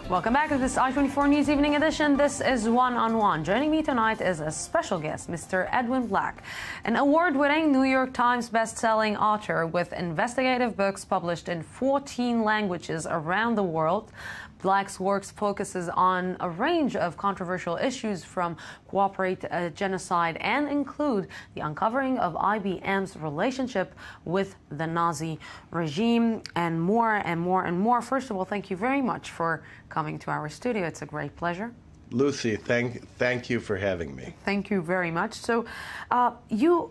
Welcome back to this i24 News Evening Edition. This is One-on-One. Joining me tonight is a special guest, Mr. Edwin Black, an award-winning New York Times best-selling author with investigative books published in 14 languages around the world. Black's works focuses on a range of controversial issues from cooperate genocide and include the uncovering of IBM's relationship with the Nazi regime and more and more and more. First of all, thank you very much for coming to our studio. It's a great pleasure. Lucy, thank you for having me. Thank you very much. So you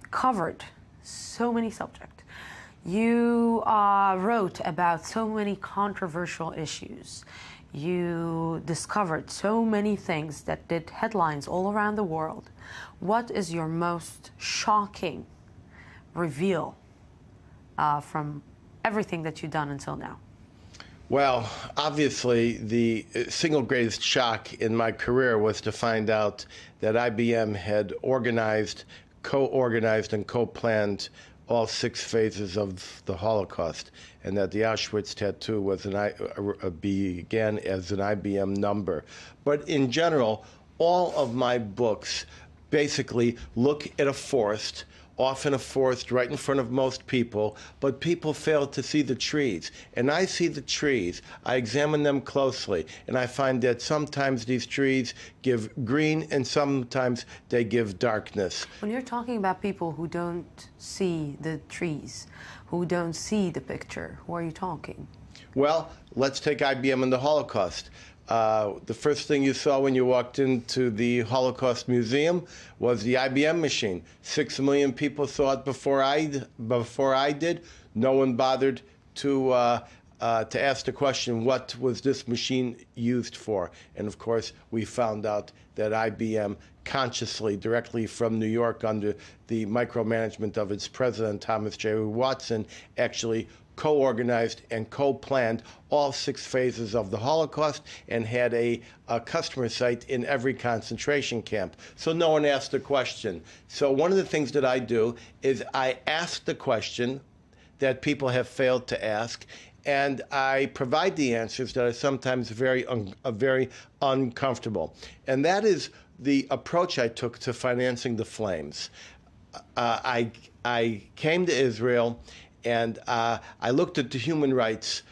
covered so many subjects. You wrote about so many controversial issues. You discovered so many things that did headlines all around the world. What is your most shocking reveal from everything that you've done until now? Well, obviously, the single greatest shock in my career was to find out that IBM had organized, co-organized, and co-planned all 6 phases of the Holocaust, and that the Auschwitz tattoo was began as an IBM number. But in general, all of my books basically look at a forest, often a forest right in front of most people, but people fail to see the trees. And I see the trees. I examine them closely, and I find that sometimes these trees give green and sometimes they give darkness. When you're talking about people who don't see the trees, who don't see the picture, who are you talking? Well, let's take IBM and the Holocaust. The first thing you saw when you walked into the Holocaust Museum was the IBM machine. 6 million people saw it before I did. No one bothered to ask the question, what was this machine used for? And of course, we found out that IBM consciously, directly from New York under the micromanagement of its president, Thomas J. Watson, actually co-organized and co-planned all 6 phases of the Holocaust and had a customer site in every concentration camp. So no one asked the question. So one of the things that I do is I ask the question that people have failed to ask, and I provide the answers that are sometimes very uncomfortable. And that is the approach I took to financing the flames. I came to Israel, and I looked at the human rights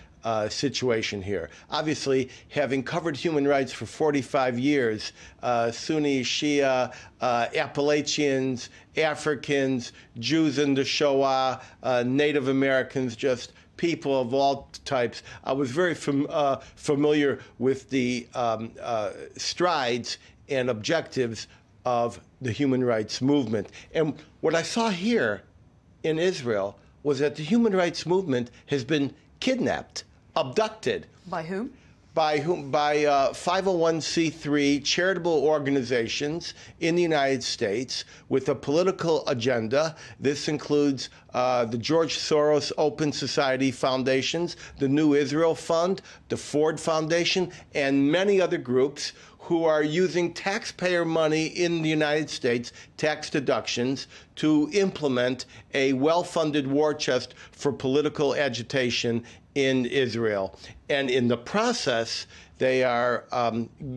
situation here. Obviously, having covered human rights for 45 years, Sunni, Shia, Appalachians, Africans, Jews in the Shoah, Native Americans, just people of all types, I was very familiar with the strides and objectives of the human rights movement. And what I saw here in Israel was that the human rights movement has been kidnapped, abducted. By whom? By 501c3 charitable organizations in the United States with a political agenda. This includes the George Soros Open Society Foundations, the New Israel Fund, the Ford Foundation, and many other groups who are using taxpayer money in the United States, tax deductions, to implement a well-funded war chest for political agitation in Israel. And in the process, they are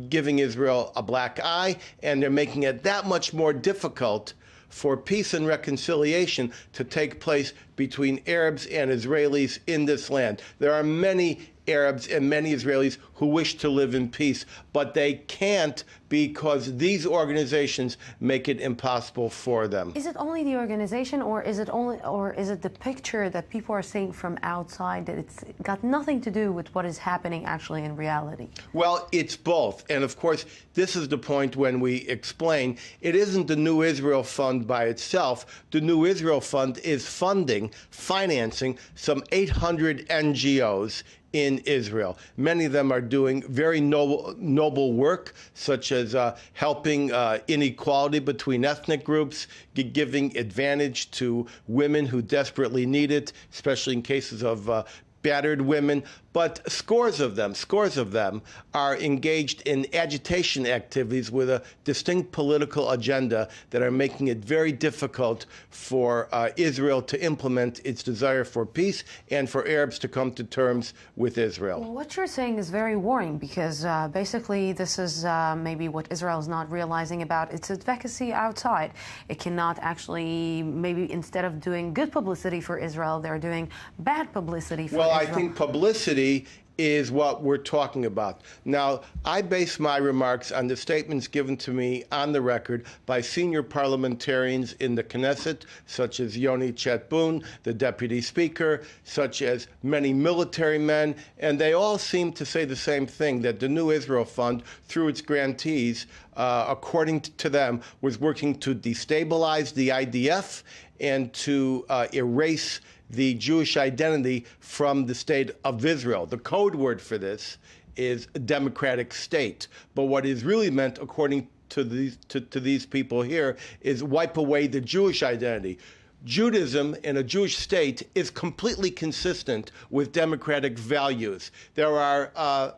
giving Israel a black eye, and they're making it that much more difficult for peace and reconciliation to take place between Arabs and Israelis in this land. There are many Arabs and many Israelis who wish to live in peace, but they can't because these organizations make it impossible for them. Is it only the organization, or is it the picture that people are seeing from outside, that it's got nothing to do with what is happening actually in reality? Well, it's both. And of course, this is the point when we explain it isn't the New Israel Fund by itself. The New Israel Fund is financing some 800 NGOs in Israel. Many of them are doing very noble work, such as helping inequality between ethnic groups, giving advantage to women who desperately need it, especially in cases of battered women. but scores of them are engaged in agitation activities with a distinct political agenda that are making it very difficult for Israel to implement its desire for peace and for Arabs to come to terms with Israel. Well, what you're saying is very worrying because basically this is maybe what Israel is not realizing about its advocacy outside. It cannot actually, maybe instead of doing good publicity for Israel, they're doing bad publicity for Israel. Well, I think publicity is what we're talking about. Now, I base my remarks on the statements given to me on the record by senior parliamentarians in the Knesset, such as Yoni Chetbun, the deputy speaker, such as many military men, and they all seem to say the same thing, that the New Israel Fund, through its grantees, according to them, was working to destabilize the IDF and to erase the Jewish identity from the state of Israel. The code word for this is a democratic state. But what is really meant, according to these people here, is wipe away the Jewish identity. Judaism in a Jewish state is completely consistent with democratic values. There are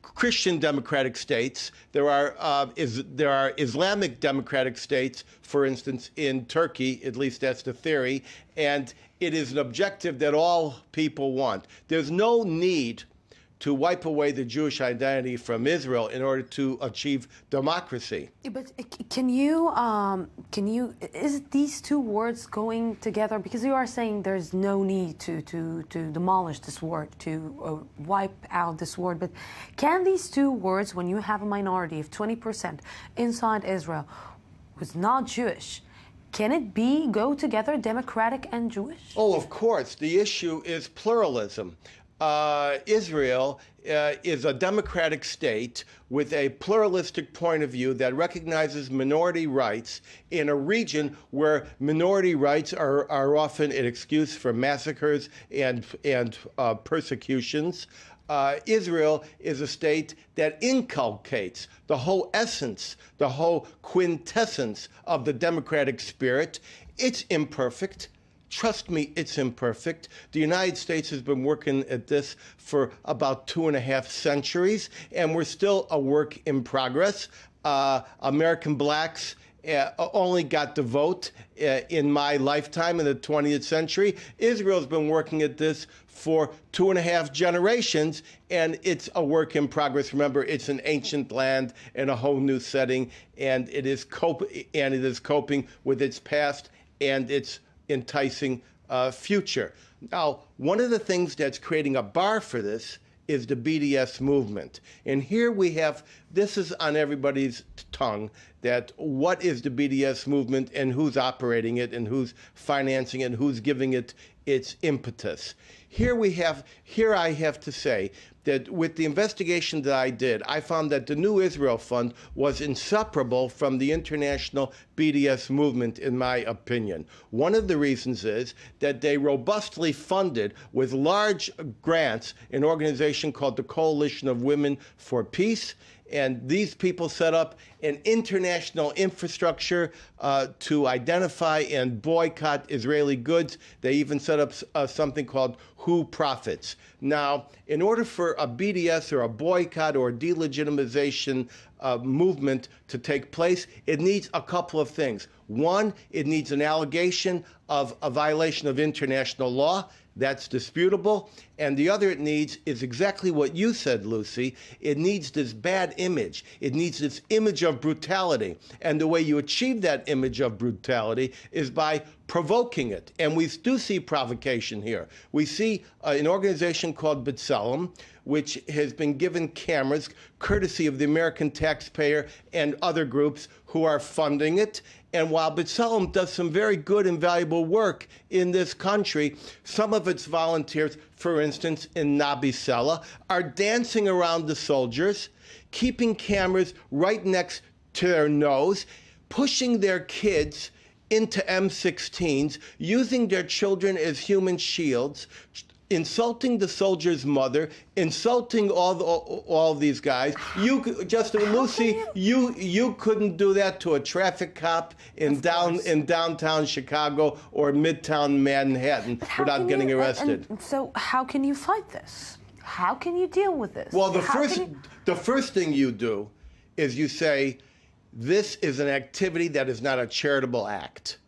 Christian democratic states. There are Islamic democratic states, for instance, in Turkey, at least that's the theory, and it is an objective that all people want. There's no need to wipe away the Jewish identity from Israel in order to achieve democracy. But can you, is these two words going together? Because you are saying there's no need to demolish this word, to wipe out this word. But can these two words, when you have a minority of 20% inside Israel who's not Jewish, can it go together, democratic and Jewish? Oh, of course. The issue is pluralism. Israel is a democratic state with a pluralistic point of view that recognizes minority rights in a region where minority rights are often an excuse for massacres and persecutions. Israel is a state that inculcates the whole essence, the whole quintessence of the democratic spirit. It's imperfect. Trust me, it's imperfect. The United States has been working at this for about 2.5 centuries, and we're still a work in progress. American blacks only got to vote in my lifetime in the 20th century. Israel's been working at this for 2.5 generations, and it's a work in progress. Remember, it's an ancient land in a whole new setting, and it is coping with its past and its enticing future. Now, one of the things that's creating a bar for this is the BDS movement. And here we have, this is on everybody's tongue, that what is the BDS movement and who's operating it and who's financing it and who's giving it its impetus. Here I have to say that with the investigation that I did, I found that the New Israel Fund was inseparable from the international BDS movement, in my opinion. One of the reasons is that they robustly funded with large grants an organization called the Coalition of Women for Peace. And these people set up an international infrastructure to identify and boycott Israeli goods. They even set up something called Who Profits. Now, in order for a BDS or a boycott or delegitimization movement to take place, it needs a couple of things. One, it needs an allegation of a violation of international law. That's disputable. And the other it needs is exactly what you said, Lucy. It needs this bad image. It needs this image of brutality. And the way you achieve that image of brutality is by provoking it. And we do see provocation here. We see an organization called B'Tselem, which has been given cameras courtesy of the American taxpayer and other groups who are funding it. And while B'Tselem does some very good and valuable work in this country, some of its volunteers, for instance, in Nabi Sela, are dancing around the soldiers, keeping cameras right next to their nose, pushing their kids into M16s, using their children as human shields, insulting the soldier's mother, insulting all these guys. Lucy, you couldn't do that to a traffic cop in downtown Chicago or midtown Manhattan without getting arrested. So how can you fight this? How can you deal with this? Well, the first thing you do is you say, this is an activity that is not a charitable act.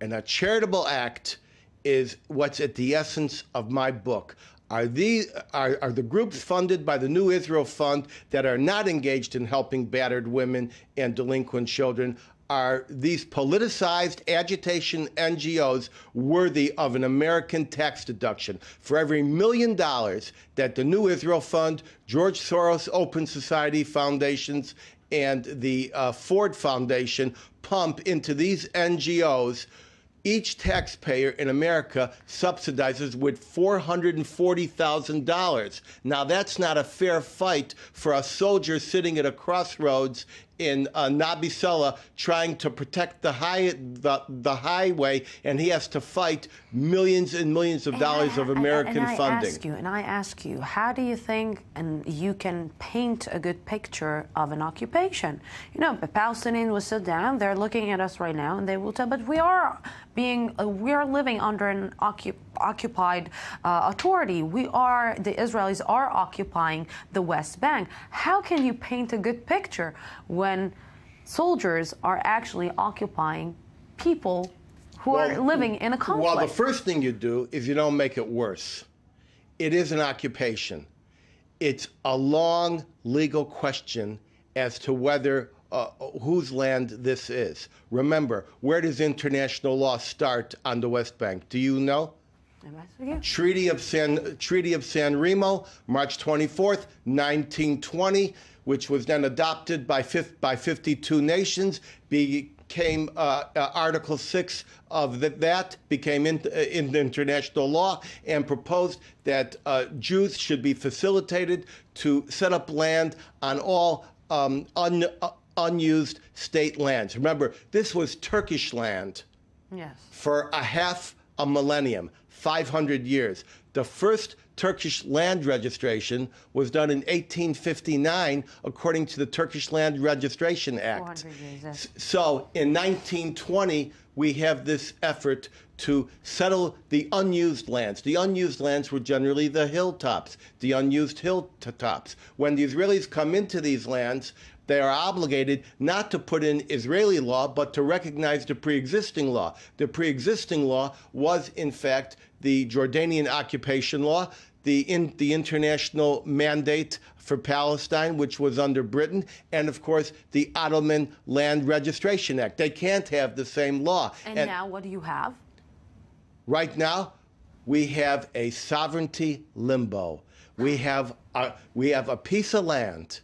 And a charitable act is what's at the essence of my book. Are the groups funded by the New Israel Fund that are not engaged in helping battered women and delinquent children? Are these politicized agitation NGOs worthy of an American tax deduction? For every $1 million that the New Israel Fund, George Soros Open Society Foundations, and the Ford Foundation pump into these NGOs, each taxpayer in America subsidizes with $440,000. Now, that's not a fair fight for a soldier sitting at a crossroads in Nabi Saleh trying to protect the highway, and he has to fight millions and millions of dollars of American funding. I ask you, how do you think you can paint a good picture of an occupation? You know, the Palestinians will sit down, they're looking at us right now, and they will tell, but we are living under an occupied authority. The Israelis are occupying the West Bank. How can you paint a good picture when soldiers are actually occupying people who are living in a conflict? Well, the first thing you do is you don't make it worse. It is an occupation. It's a long legal question as to whether whose land this is. Remember, where does international law start on the West Bank? Do you know? Treaty of San Remo, March 24th, 1920, which was then adopted by 52 nations, became Article 6 of that, became in international law, and proposed that Jews should be facilitated to set up land on all unused state lands. Remember, this was Turkish land for half a millennium, 500 years. The first Turkish land registration was done in 1859, according to the Turkish Land Registration Act. 400 years, yes. So in 1920, we have this effort to settle the unused lands. The unused lands were generally the hilltops, the unused hilltops. When the Israelis come into these lands, they are obligated not to put in Israeli law, but to recognize the pre-existing law. The pre-existing law was, in fact, the Jordanian occupation law, the international mandate for Palestine, which was under Britain, and, of course, the Ottoman Land Registration Act. They can't have the same law. And now what do you have? Right now, we have a sovereignty limbo. We have a piece of land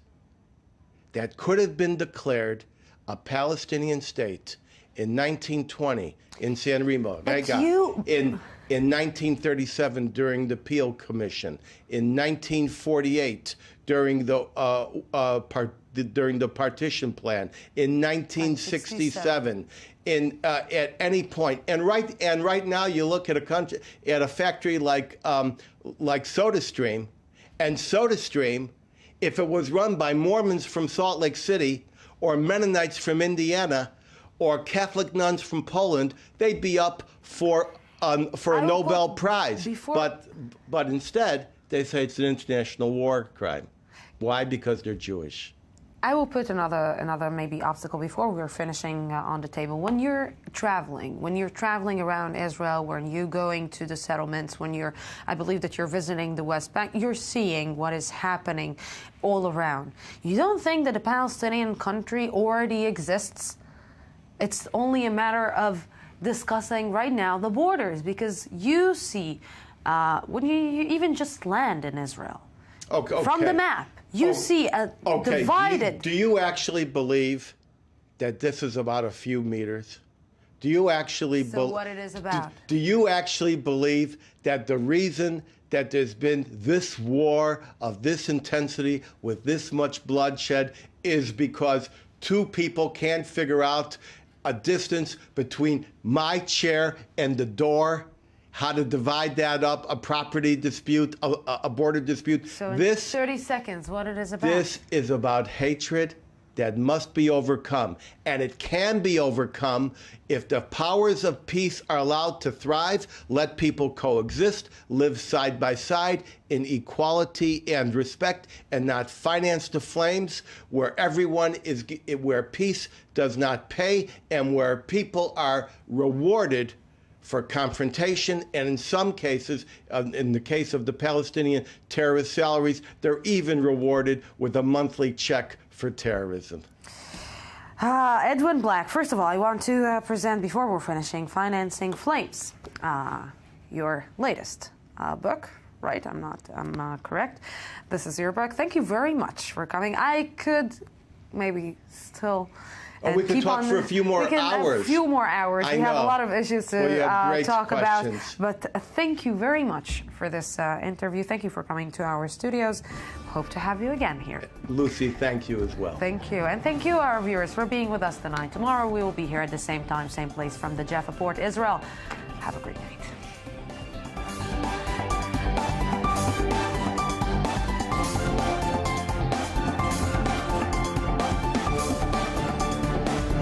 that could have been declared a Palestinian state in 1920 in San Remo. In 1937 during the Peel Commission, in 1948 during the partition plan, in 1967, at any point, and right now you look at a factory like SodaStream, and SodaStream, if it was run by Mormons from Salt Lake City, or Mennonites from Indiana, or Catholic nuns from Poland, they'd be up for a Nobel Prize. But instead, they say it's an international war crime. Why? Because they're Jewish. I will put another maybe obstacle before we're finishing on the table. When you're traveling around Israel, when you're going to the settlements, I believe that you're visiting the West Bank, you're seeing what is happening all around. You don't think that a Palestinian country already exists? It's only a matter of discussing right now the borders, because you see, when you even just land in Israel, from the map, you see a divided... Do you actually believe that this is about a few meters? Do you actually believe... what it is about? Do you actually believe that the reason that there's been this war of this intensity with this much bloodshed is because two people can't figure out a distance between my chair and the door, how to divide that up, a property dispute, a border dispute? So in 30 seconds, what it is about? This is about hatred. that must be overcome. And it can be overcome if the powers of peace are allowed to thrive, let people coexist, live side by side in equality and respect, and not finance the flames, where everyone is, where peace does not pay, and where people are rewarded for confrontation, and in some cases, in the case of the Palestinian terrorist salaries, they're even rewarded with a monthly check for terrorism. Edwin Black, first of all, I want to present, before we're finishing, Financing Flames, your latest book, right? I'm correct. This is your book. Thank you very much for coming. I could maybe still... we could talk for a few more hours. A few more hours. We have a lot of issues to talk about. But thank you very much for this interview. Thank you for coming to our studios. Hope to have you again here. Lucy, thank you as well. Thank you. And thank you, our viewers, for being with us tonight. Tomorrow we will be here at the same time, same place from the Jaffa Port, Israel. Have a great night.